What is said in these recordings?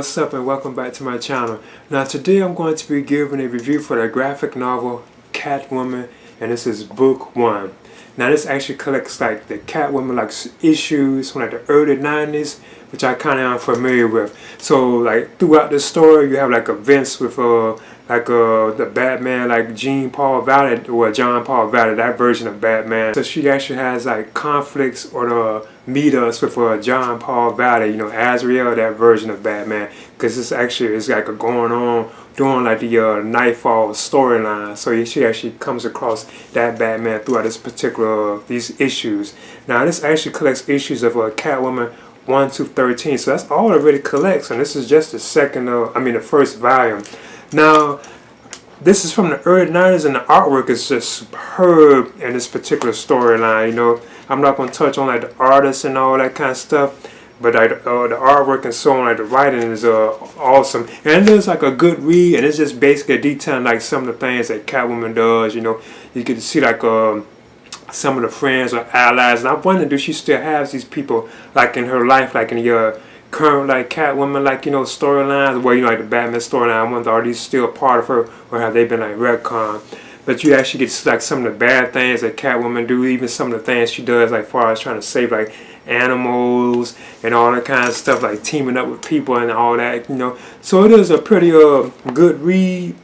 what's up and welcome back to my channel. Now today I'm going to be giving a review for the graphic novel Catwoman, and this is book 1. Now this actually collects like the Catwoman issues from like the early 90s, which I kind of am familiar with. So like throughout the story you have like events with the Batman, like John Paul Valley, that version of Batman. So she actually has like conflicts or the meetups with John Paul Valley, you know, Azrael, that version of Batman, because it's like going on during like the Nightfall storyline. So she actually comes across that Batman throughout these issues. Now this actually collects issues of Catwoman 1 to 13, so that's all it really collects, and this is just the first volume. Now, this is from the early 90s, and the artwork is just superb in this particular storyline. You know, I'm not going to touch on like the artists and all that kind of stuff, but like, the artwork and so on, like the writing is awesome. And it's like a good read, and it's just basically detailing like some of the things that Catwoman does. You know, you can see like some of the friends or allies, and I wonder, do she still have these people like in her life, like in the current like Catwoman, like, you know, storylines, where, you know, like the Batman storyline. I wonder, are these still part of her, or have they been like retcon? But you actually get to see like some of the bad things that Catwoman do, even some of the things she does, like far as trying to save like animals and all that kind of stuff, like teaming up with people and all that, you know. So it is a pretty good read.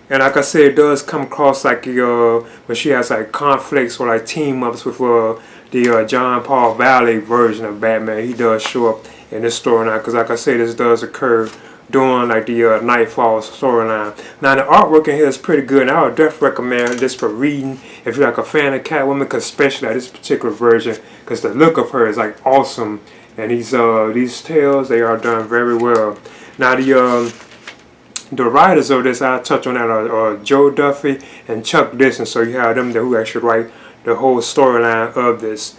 And like I said, it does come across like when she has like conflicts or like team ups with the John Paul Valley version of Batman. He does show up in this storyline, because like I said, this does occur during like the Nightfall storyline. Now the artwork in here is pretty good, and I would definitely recommend this for reading if you're like a fan of Catwoman, because especially like this particular version, because the look of her is like awesome, and these tales, they are done very well. Now the writers of this, I'll touch on that, are Joe Duffy and Chuck Dixon. So you have them there who actually write the whole storyline of this.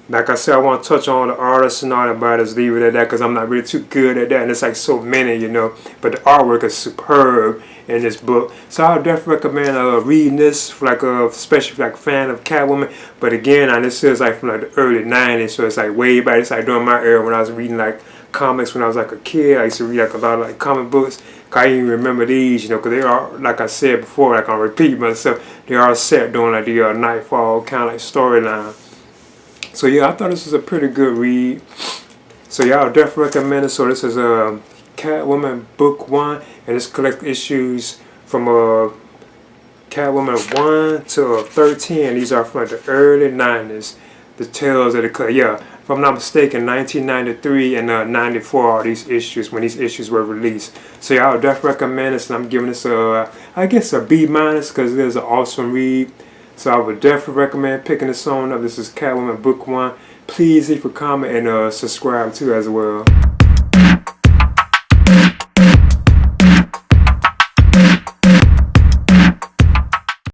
Like I said, I want to touch on the artists and all that, but I just leave it at that, because I'm not really too good at that, and it's like so many, you know. But the artwork is superb in this book, so I would definitely recommend reading this for like especially if you're like a fan of Catwoman. But again, this is like from like the early 90s, so it's like way back. It's like during my era when I was reading like comics when I was like a kid. I used to read like a lot of like comic books. I even remember these, you know, because they are, like I said before, like I'll repeat myself, they are set during like the Nightfall kind of like storyline. So yeah, I thought this was a pretty good read. So yeah, I would definitely recommend it. So this is Catwoman book 1, and this collects issues from Catwoman 1 to 13, and these are from like the early 90s. The tales of the if I'm not mistaken, 1993 and 94 are these issues, when these issues were released. So yeah, I would definitely recommend this, and I'm giving this I guess a B-, because it is an awesome read. So I would definitely recommend picking this on up. This is Catwoman book 1. Please leave a comment and subscribe too as well.